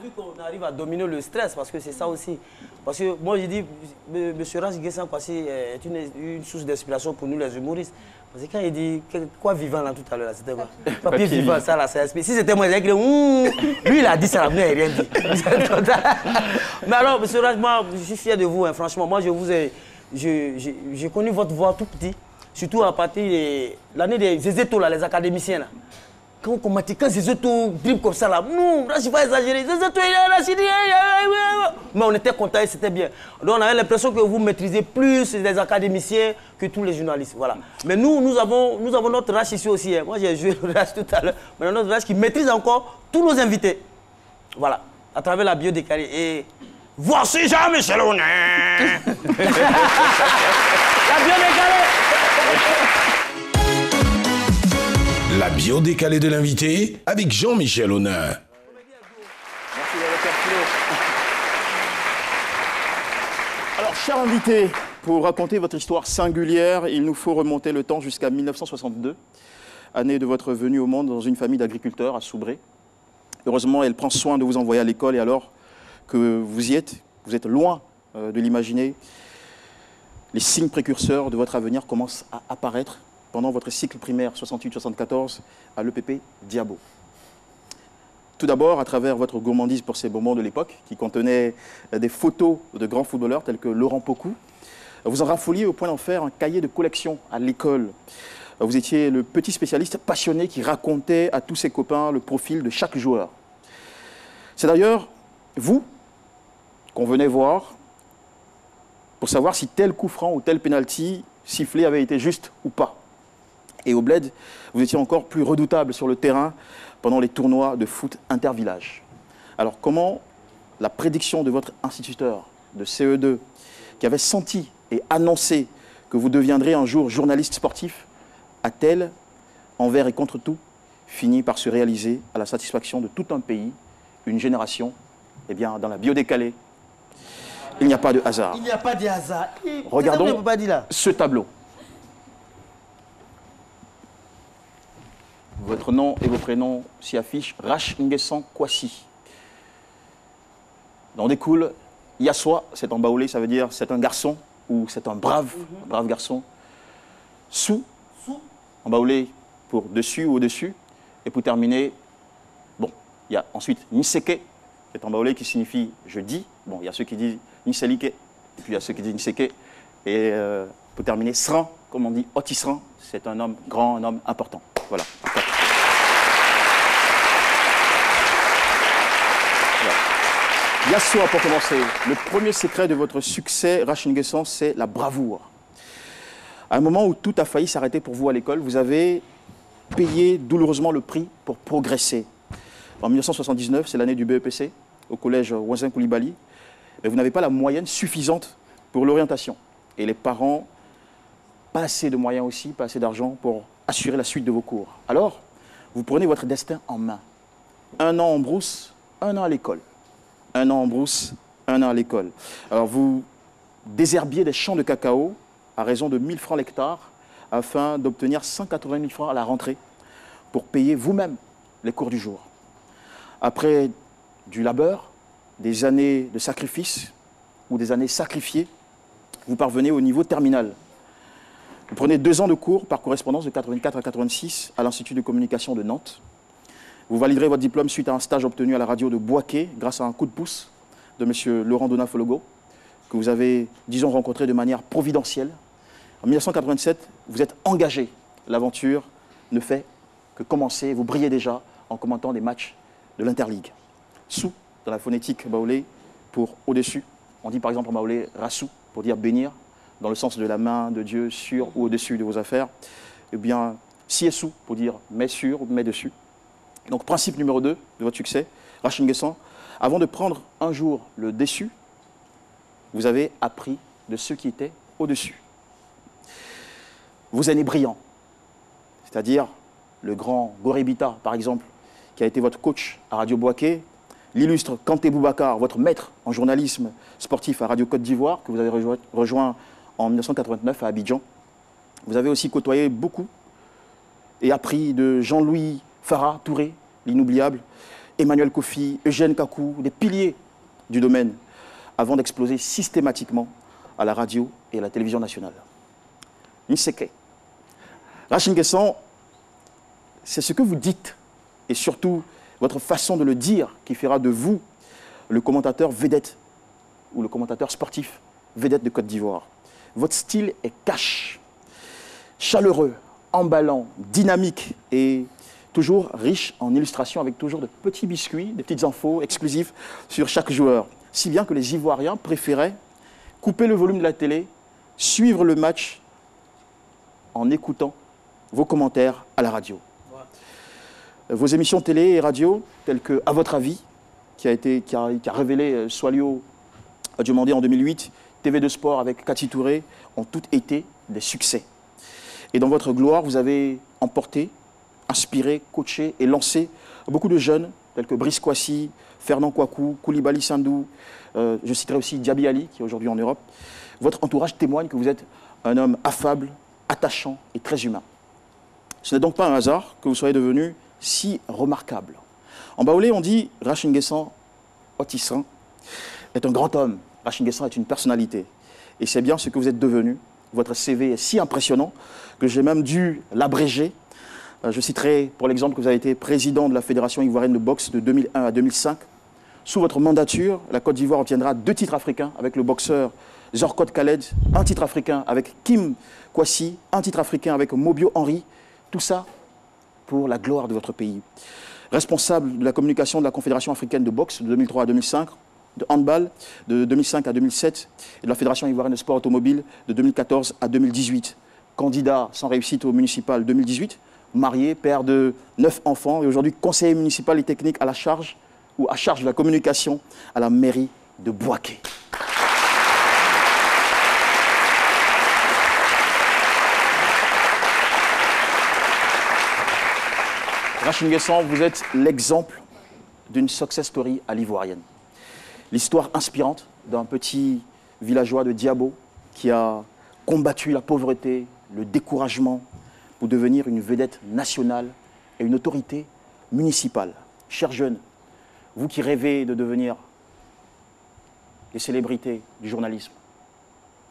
vu qu'on arrive à dominer le stress, parce que c'est ça aussi. Parce que moi, je dis, M. Rash Nguessan Kwasi est une source d'inspiration pour nous, les humoristes. Parce que quand il dit, quoi vivant là tout à l'heure, c'était quoi? Papier vivant, ça là, c'est inspiré. Si c'était moi, j'ai lui, il a dit ça, là, mais il n'a rien dit. Mais alors, M. Rash, moi, je suis fier de vous, hein, franchement. Moi, j'ai connu votre voix tout petit, surtout à partir de l'année des Zézéto, là, les académiciens. Là. Quand Zézéto dribble comme ça, là, non, là, je ne vais pas exagérer. Zézéto, il est là, mais on était contents et c'était bien. Donc, on avait l'impression que vous maîtrisez plus les académiciens que tous les journalistes. Voilà. Mais nous avons notre Rash ici aussi. Hein. Moi, j'ai joué le Rash tout à l'heure. Mais notre Rash qui maîtrise encore tous nos invités. Voilà. À travers la bio décalée. Et voici Jean-Michel Honin. La bio décalée. La bio décalée de l'invité avec Jean-Michel Honin. Merci Alors, cher invité, pour raconter votre histoire singulière, il nous faut remonter le temps jusqu'à 1962, année de votre venue au monde dans une famille d'agriculteurs à Soubré. Heureusement, elle prend soin de vous envoyer à l'école et alors que vous y êtes, vous êtes loin de l'imaginer, les signes précurseurs de votre avenir commencent à apparaître pendant votre cycle primaire 68-74 à l'EPP Diabo. Tout d'abord, à travers votre gourmandise pour ces moments de l'époque, qui contenait des photos de grands footballeurs tels que Laurent Pokou, vous en raffoliez au point d'en faire un cahier de collection à l'école. Vous étiez le petit spécialiste passionné qui racontait à tous ses copains le profil de chaque joueur. C'est d'ailleurs vous qu'on venait voir pour savoir si tel coup franc ou tel penalty sifflé avait été juste ou pas. Et au bled, vous étiez encore plus redoutable sur le terrain pendant les tournois de foot intervillage. Alors comment la prédiction de votre instituteur de CE2, qui avait senti et annoncé que vous deviendrez un jour journaliste sportif, a-t-elle, envers et contre tout, fini par se réaliser à la satisfaction de tout un pays, une génération? Eh bien, dans la bio décalée, il n'y a pas de hasard. Il n'y a pas de hasard. Regardons ce tableau. Votre nom et vos prénoms s'y affichent. Rash Nguessan Kwasi. On découle Yassoa, c'est en baoulé, ça veut dire c'est un garçon ou c'est un brave garçon. Sou, en baoulé pour dessus ou au-dessus. Et pour terminer, bon, il y a ensuite Niseke, c'est en baoulé qui signifie je dis. Bon, il y a ceux qui disent Niselike, et puis il y a ceux qui disent Niseke. Et pour terminer, Sran, comme on dit Otisran, c'est un homme grand, un homme important. Voilà. Yassoa, pour commencer, le premier secret de votre succès, Rash Nguessan, c'est la bravoure. À un moment où tout a failli s'arrêter pour vous à l'école, vous avez payé douloureusement le prix pour progresser. En 1979, c'est l'année du BEPC, au collège Ouazin Koulibaly, mais vous n'avez pas la moyenne suffisante pour l'orientation. Et les parents, pas assez de moyens aussi, pas assez d'argent pour assurer la suite de vos cours. Alors, vous prenez votre destin en main. 1 an en brousse, 1 an à l'école. 1 an en brousse, 1 an à l'école. Alors vous désherbiez des champs de cacao à raison de 1000 francs l'hectare afin d'obtenir 180 000 francs à la rentrée pour payer vous-même les cours du jour. Après du labeur, des années de sacrifice ou des années sacrifiées, vous parvenez au niveau terminal. Vous prenez 2 ans de cours par correspondance de 84 à 86 à l'Institut de communication de Nantes. Vous validerez votre diplôme suite à un stage obtenu à la radio de Boaké grâce à un coup de pouce de M. Laurent Donafologo, que vous avez, disons, rencontré de manière providentielle. En 1987, vous êtes engagé. L'aventure ne fait que commencer. Vous brillez déjà en commentant des matchs de l'Interligue. Sou, dans la phonétique baoulé, pour au-dessus. On dit par exemple en baoulé Rassou, pour dire bénir, dans le sens de la main de Dieu sur ou au-dessus de vos affaires. Eh bien, Siesou, pour dire mais sur ou mais dessus. Donc, principe numéro 2 de votre succès, Rash Nguessan, avant de prendre un jour le dessus, vous avez appris de ceux qui étaient au-dessus. Vos aînés brillants, c'est-à-dire le grand Gorébita, par exemple, qui a été votre coach à Radio Boaké, l'illustre Kanté Boubacar, votre maître en journalisme sportif à Radio Côte d'Ivoire, que vous avez rejoint en 1989 à Abidjan. Vous avez aussi côtoyé beaucoup et appris de Jean-Louis Farah Touré, l'inoubliable, Emmanuel Kofi, Eugène Kakou, des piliers du domaine, avant d'exploser systématiquement à la radio et à la télévision nationale. Nseke. Racine Nguessan, c'est ce que vous dites, et surtout votre façon de le dire, qui fera de vous le commentateur vedette, ou le commentateur sportif vedette de Côte d'Ivoire. Votre style est cash, chaleureux, emballant, dynamique et toujours riche en illustrations avec toujours de petits biscuits, des petites infos exclusives sur chaque joueur. Si bien que les Ivoiriens préféraient couper le volume de la télé, suivre le match en écoutant vos commentaires à la radio. Vos émissions télé et radio, telles que À votre avis, qui a révélé Soilio Diomandé en 2008, TV2 Sport avec Cathy Touré, ont toutes été des succès. Et dans votre gloire, vous avez emporté, inspiré, coaché et lancé beaucoup de jeunes, tels que Brice Kwasi, Fernand Kouakou, Koulibaly Sandou, je citerai aussi Diaby Ali, qui est aujourd'hui en Europe. Votre entourage témoigne que vous êtes un homme affable, attachant et très humain. Ce n'est donc pas un hasard que vous soyez devenu si remarquable. En baoulé, on dit Racine Nguessan Otissan est un grand homme. Racine Nguessan est une personnalité. Et c'est bien ce que vous êtes devenu. Votre CV est si impressionnant que j'ai même dû l'abréger. Je citerai pour l'exemple que vous avez été président de la Fédération ivoirienne de boxe de 2001 à 2005. Sous votre mandature, la Côte d'Ivoire obtiendra 2 titres africains avec le boxeur Zorkot Khaled, un titre africain avec Kim Kwasi, un titre africain avec Mobio Henry. Tout ça pour la gloire de votre pays. Responsable de la communication de la Confédération africaine de boxe de 2003 à 2005, de handball de 2005 à 2007 et de la Fédération ivoirienne de sport automobile de 2014 à 2018. Candidat sans réussite au municipal 2018, marié, père de 9 enfants et aujourd'hui conseiller municipal et technique à la charge ou à charge de la communication à la mairie de Bouaké. Racine Nguessan, vous êtes l'exemple d'une success story à l'ivoirienne. L'histoire inspirante d'un petit villageois de Diabo qui a combattu la pauvreté, le découragement pour devenir une vedette nationale et une autorité municipale. Chers jeunes, vous qui rêvez de devenir les célébrités du journalisme,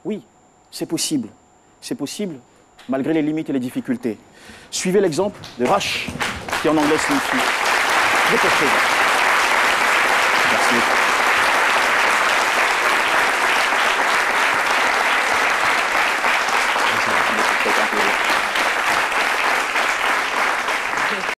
oui, c'est possible. C'est possible malgré les limites et les difficultés. Suivez l'exemple de Rash, qui en anglais signifie « Merci.